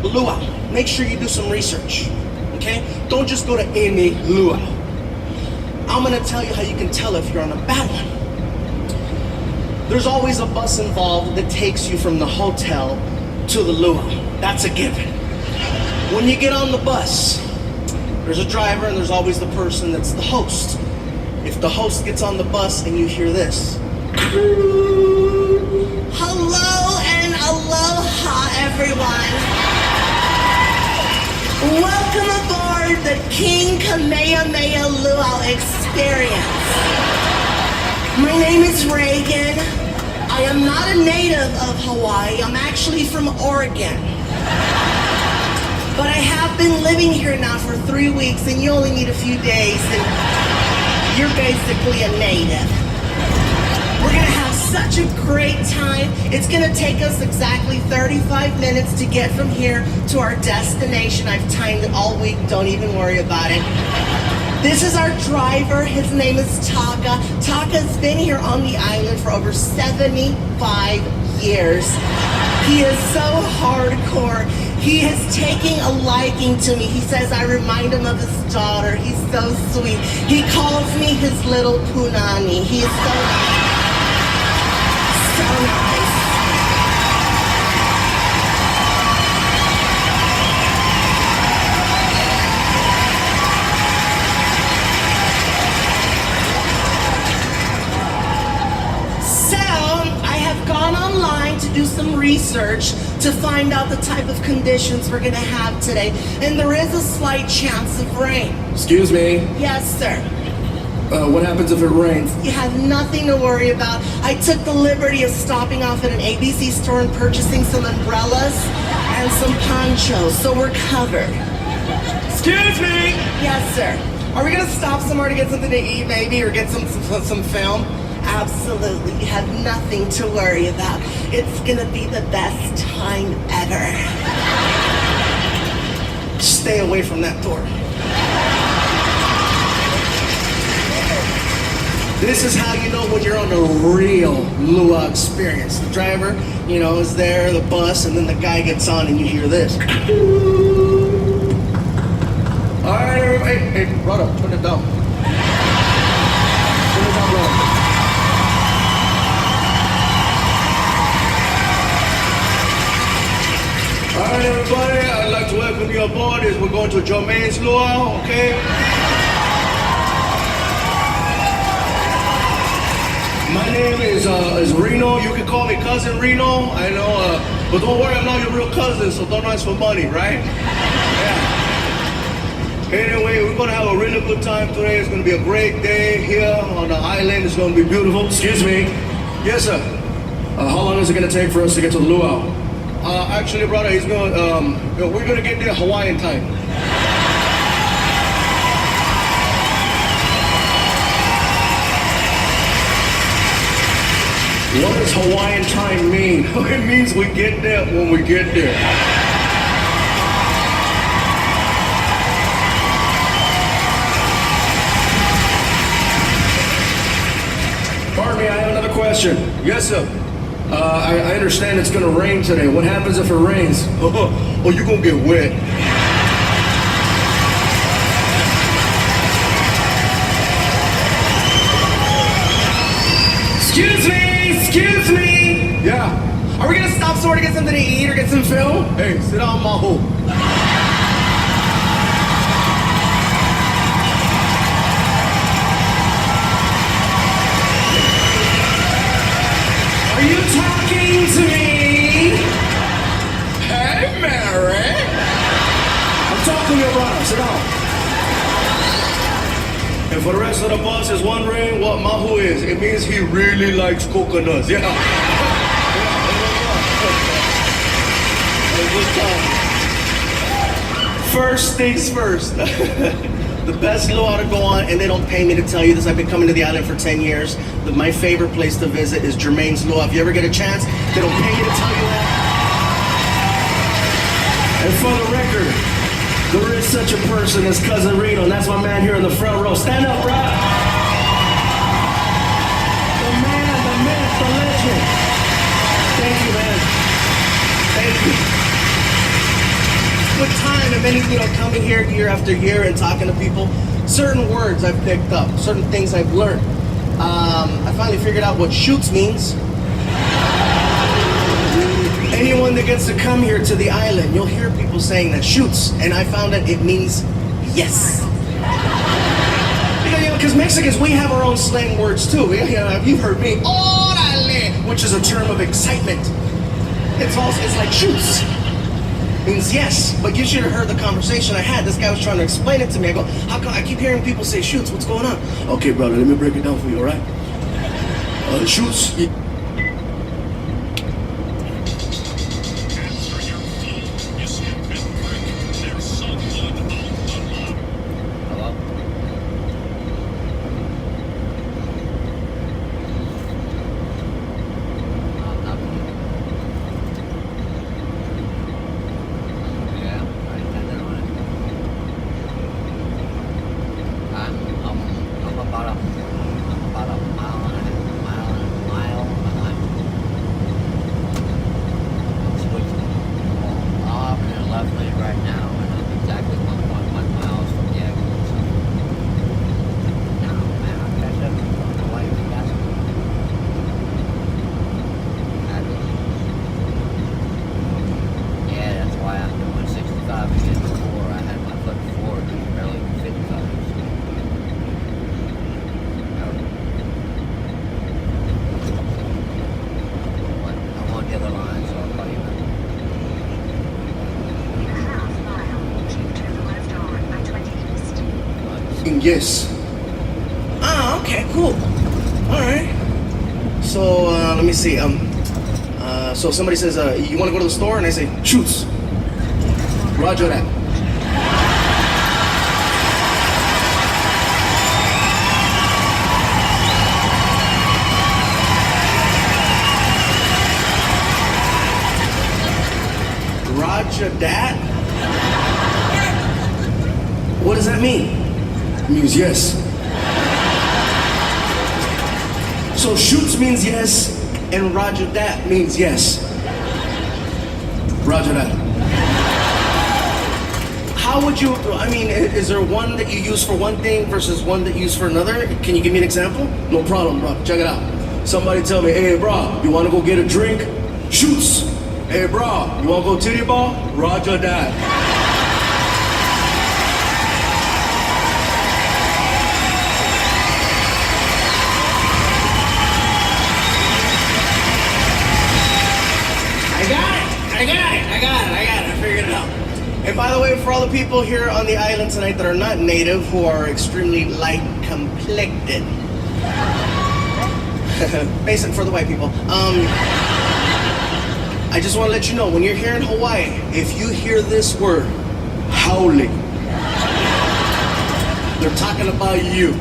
luau. Make sure you do some research, okay? Don't just go to any luau. I'm gonna tell you how you can tell if you're on a bad one. There's always a bus involved that takes you from the hotel to the luau. That's a given. When you get on the bus, there's a driver and there's always the person that's the host. If the host gets on the bus and you hear this, hello and aloha, everyone. Welcome aboard the King Kamehameha Luau experience. My name is Reagan. I am not a native of Hawaii. I'm actually from Oregon. But I have been living here now for 3 weeks, and you only need a few days, and you're basically a native. We're gonna have such a great time. It's gonna take us exactly 35 minutes to get from here to our destination. I've timed it all week, don't even worry about it. This is our driver, his name is Taka. Taka's been here on the island for over 75 years. He is so hardcore. He is taking a liking to me. He says I remind him of his daughter. He's so sweet. He calls me his little punani. He is so nice. So nice. So, I have gone online to do some research to find out the type of conditions we're gonna have today. And there is a slight chance of rain. Excuse me, Yes, sir. what happens if it rains? You have nothing to worry about. I took the liberty of stopping off at an ABC store and purchasing some umbrellas and some ponchos, so we're covered. excuse me! Yes, sir. Are we gonna stop somewhere to get something to eat maybe, or get some film? Absolutely. You have nothing to worry about. It's gonna be the best time ever. Stay away from that door. This is how you know when you're on a real luau experience. The driver, is there, the bus, and then the guy gets on and you hear this. All right, everybody. Hey, brother, turn it down. Turn it down, brother. All right, everybody, I'd like to welcome you aboard as we're going to Jermaine's luau, okay? My name is Reno. You can call me Cousin Reno. I know, but don't worry, I'm not your real cousin, so don't ask for money, right? Yeah. Anyway, we're gonna have a really good time today. It's gonna be a great day here on the island. It's gonna be beautiful. Excuse me, Yes, sir. how long is it gonna take for us to get to the luau? Actually, brother, we're gonna get there Hawaiian time. What does Hawaiian time mean? It means we get there when we get there. Pardon me, I have another question. Yes, sir. I understand it's gonna rain today. What happens if it rains? Oh, you're gonna get wet. Excuse me. Yeah. Are we gonna stop somewhere to get something to eat or get some film? Hey, sit down, Maho. Are you talking to me? Hey, Mary. I'm talking to your brother. Sit down. And for the rest of the bus is wondering what Mahu is. It means he really likes coconuts. Yeah. Good time. First things first. The best luau to go on, and they don't pay me to tell you this. I've been coming to the island for 10 years. My favorite place to visit is Jermaine's Luau. If you ever get a chance, they don't pay you to tell you that. And for the record, there is such a person as Cousin Reno, and that's my man here in the front row. Stand up, bro. The man, the myth, the legend. Thank you, man. Thank you. with time and many, coming here year after year and talking to people, certain words I've picked up, certain things I've learned. I finally figured out what shoots means. Anyone that gets to come here to the island, you'll hear people saying that shoots, and I found that it means yes. Because Mexicans, we have our own slang words too. You've heard me, órale, which is a term of excitement. It's like shoots. Means yes, but you should have heard the conversation I had. This guy was trying to explain it to me. I go, how come I keep hearing people say shoots? What's going on? Okay, brother, let me break it down for you, all right? Shoots. Yes. Ah, okay, cool. All right. So let me see. So somebody says, "You want to go to the store?" And I say, "Shoots." Roger that. Roger that. What does that mean? It means yes. So shoots means yes, and Roger that means yes. Roger that. How would you, is there one that you use for one thing versus one that you use for another? Can you give me an example? No problem, bro. Check it out. Somebody tell me, hey, bro, you want to go get a drink? Shoots. Hey, bro, you want to go titty ball? Roger that. I figured it out. And by the way, for all the people here on the island tonight that are not native, who are extremely light complected, basic for the white people, I just want to let you know, when you're here in Hawaii, if you hear this word, howling, they're talking about you.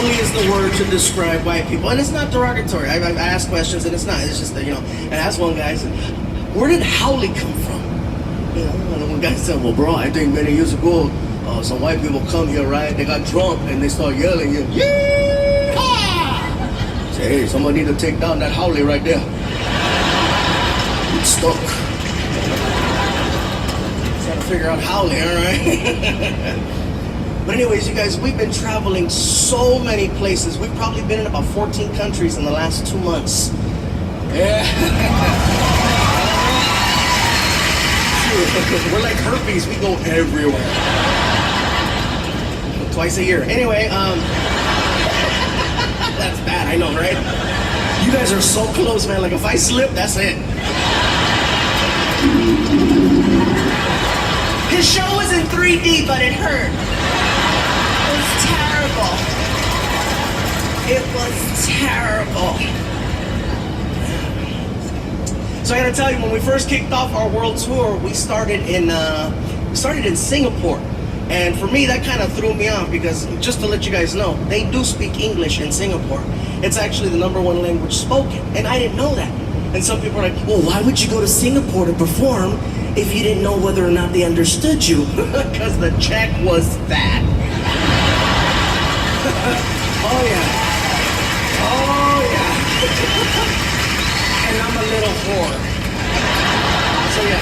Is the word to describe white people, and it's not derogatory. I've asked questions, and it's not. It's just that, and I asked one guy, I said, "Where did howling come from?" And one guy said, "Well, bro, I think many years ago, some white people come here, right? They got drunk and they start yelling, yeah! Say, hey, somebody need to take down that howling right there. It's stuck." Trying to figure out howling, all right? But anyways, you guys, we've been traveling so many places. We've probably been in about 14 countries in the last 2 months. Yeah. We're like herpes, we go everywhere. Twice a year. Anyway, that's bad, I know, right? You guys are so close, man. Like if I slip, that's it. His show was in 3D, but it hurt. It was terrible. So I gotta tell you, when we first kicked off our world tour, we started in Singapore. And for me, that kind of threw me off because, just to let you guys know, they do speak English in Singapore. It's actually the #1 language spoken, and I didn't know that. And some people are like, well, why would you go to Singapore to perform if you didn't know whether or not they understood you? Because the check was fat. Oh yeah. Oh yeah. And I'm a little whore. So yeah.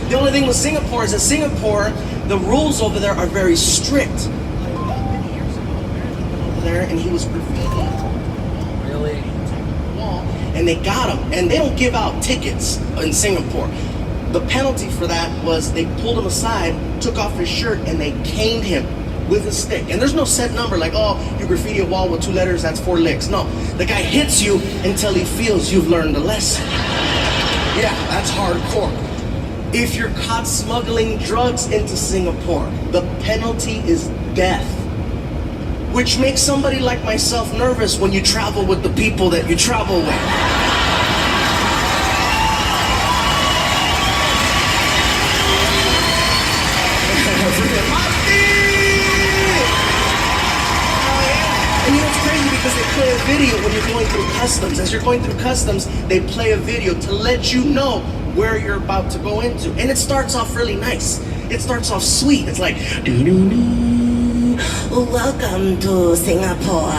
The only thing with Singapore is that Singapore, the rules over there are very strict. Over there, and he was graffitiing. Really? Wall, and they got him, and they don't give out tickets in Singapore. The penalty for that was they pulled him aside, took off his shirt, and they caned him with a stick. And there's no set number like, oh, you graffiti a wall with 2 letters, that's 4 licks. No, the guy hits you until he feels you've learned a lesson. Yeah, that's hardcore. If you're caught smuggling drugs into Singapore, the penalty is death. Which makes somebody like myself nervous when you travel with the people that you travel with. And you know it's crazy because they play a video when you're going through customs. As you're going through customs, they play a video to let you know where you're about to go into. And it starts off really nice. It starts off sweet. It's like, Welcome to Singapore.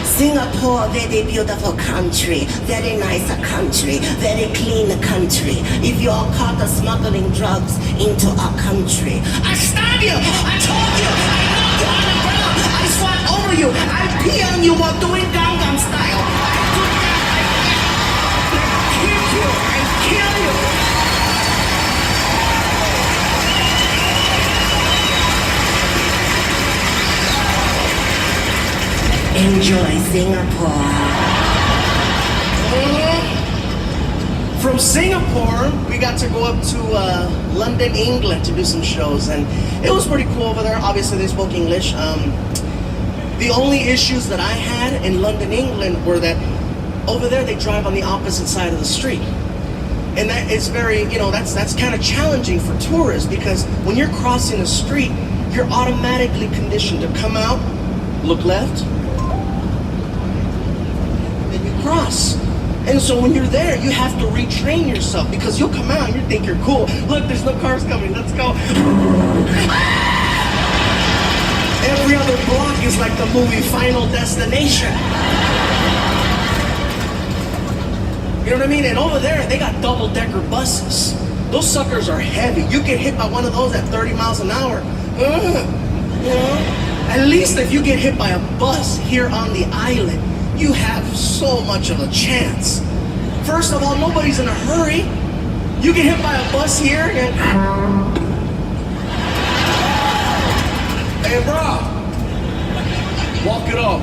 Singapore, very beautiful country, very nice country, very clean country. If you are caught smuggling drugs into our country, I stab you! I told you! I knock you on the ground! I swat over you! I pee on you while doing Gangnam style! I do that! I kick you! I kill you! Enjoy Singapore. From Singapore, we got to go up to London, England to do some shows, and it was pretty cool over there. Obviously, they spoke English. The only issues that I had in London, England were that over there they drive on the opposite side of the street. And that is very, that's kind of challenging for tourists because when you're crossing a street, you're automatically conditioned to come out, look left, then you cross. And so when you're there, you have to retrain yourself because you'll come out and you think you're cool. Look, there's no cars coming, let's go. Every other block is like the movie Final Destination. You know what I mean? And over there, they got double-decker buses. Those suckers are heavy. You get hit by one of those at 30 miles an hour. At least if you get hit by a bus here on the island, you have so much of a chance. First of all, nobody's in a hurry. You get hit by a bus here and... Hey, bro. Walk it off.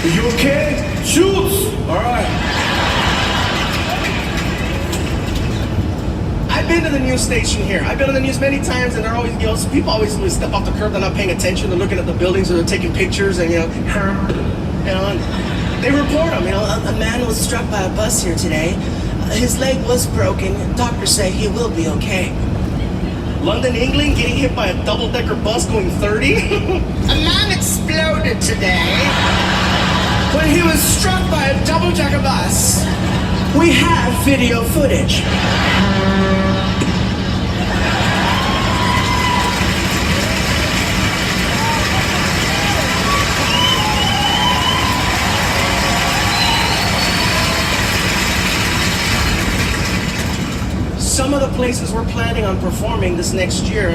You okay? Shoot! Alright. I've been to the news station here. I've been on the news many times, and they're always, people always step off the curb. They're not paying attention. They're looking at the buildings, or they're taking pictures, and and they report them. A man was struck by a bus here today. His leg was broken. Doctors say he will be okay. London, England, getting hit by a double-decker bus going 30. A man exploded today when he was struck by a double-decker bus. We have video footage. Some of the places we're planning on performing this next year,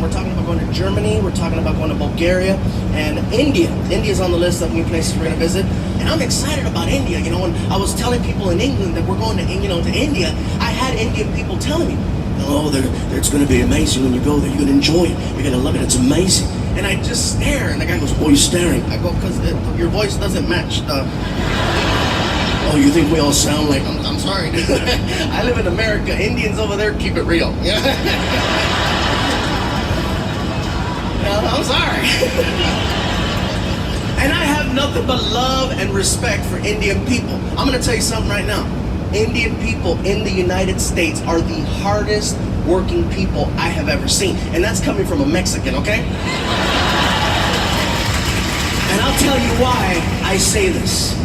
we're talking about going to Germany, we're talking about going to Bulgaria, and India. India's on the list of new places we're going to visit. And I'm excited about India. When I was telling people in England that we're going to, to India, I had Indian people telling me, oh, it's going to be amazing when you go there. You're going to enjoy it. You're going to love it. It's amazing. And I just stare, and the guy goes, "Why are you staring?" I go, "Because your voice doesn't match the..." Oh, you think we all sound like... I'm sorry, dude. I live in America. Indians over there keep it real. I'm sorry. And I have nothing but love and respect for Indian people. I'm going to tell you something right now. Indian people in the United States are the hardest working people I have ever seen. And that's coming from a Mexican, okay? And I'll tell you why I say this.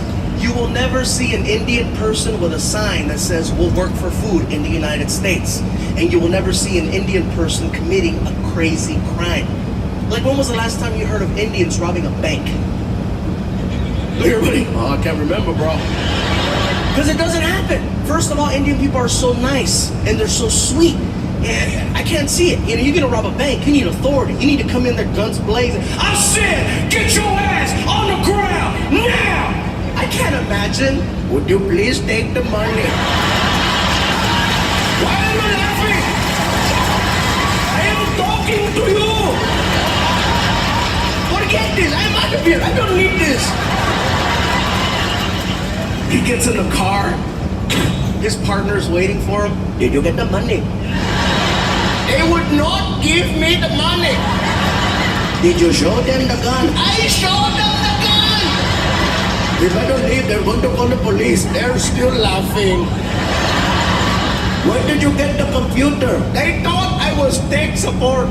You will never see an Indian person with a sign that says we'll work for food in the United States. And you will never see an Indian person committing a crazy crime. Like, when was the last time you heard of Indians robbing a bank? Everybody, oh, I can't remember, bro. Because it doesn't happen. First of all, Indian people are so nice and they're so sweet. Yeah, I can't see it. You know, you're gonna rob a bank, you need authority. You need to come in there guns blazing. I said, get your ass on the ground now! I can't imagine. Would you please take the money? Why are you laughing? I am talking to you. Forget this. I'm out of here. I don't need this. He gets in the car. His partner's waiting for him. Did you get the money? They would not give me the money. Did you show them the gun? I showed them the gun. If I don't leave, they're going to call the police. They're still laughing. Where did you get the computer? They thought I was tech support.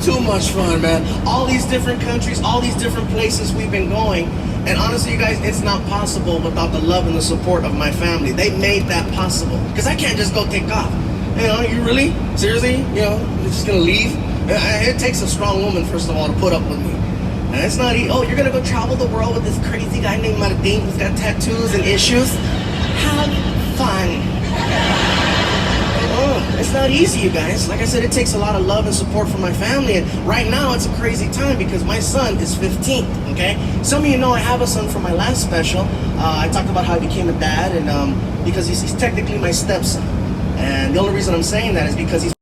Too much fun, man. All these different countries, all these different places we've been going. And honestly, you guys, it's not possible without the love and the support of my family. They made that possible. Because I can't just go take off. You know, you really? Seriously? You know, you're just gonna leave? It takes a strong woman, first of all, to put up with me. And it's not easy. Oh, you're gonna go travel the world with this crazy guy named Martin who's got tattoos and issues? Have fun. It's not easy, you guys. Like I said, it takes a lot of love and support from my family. And right now, it's a crazy time because my son is 15, okay? Some of you know I have a son from my last special. I talked about how I became a dad, and because he's technically my stepson. And the only reason I'm saying that is because he's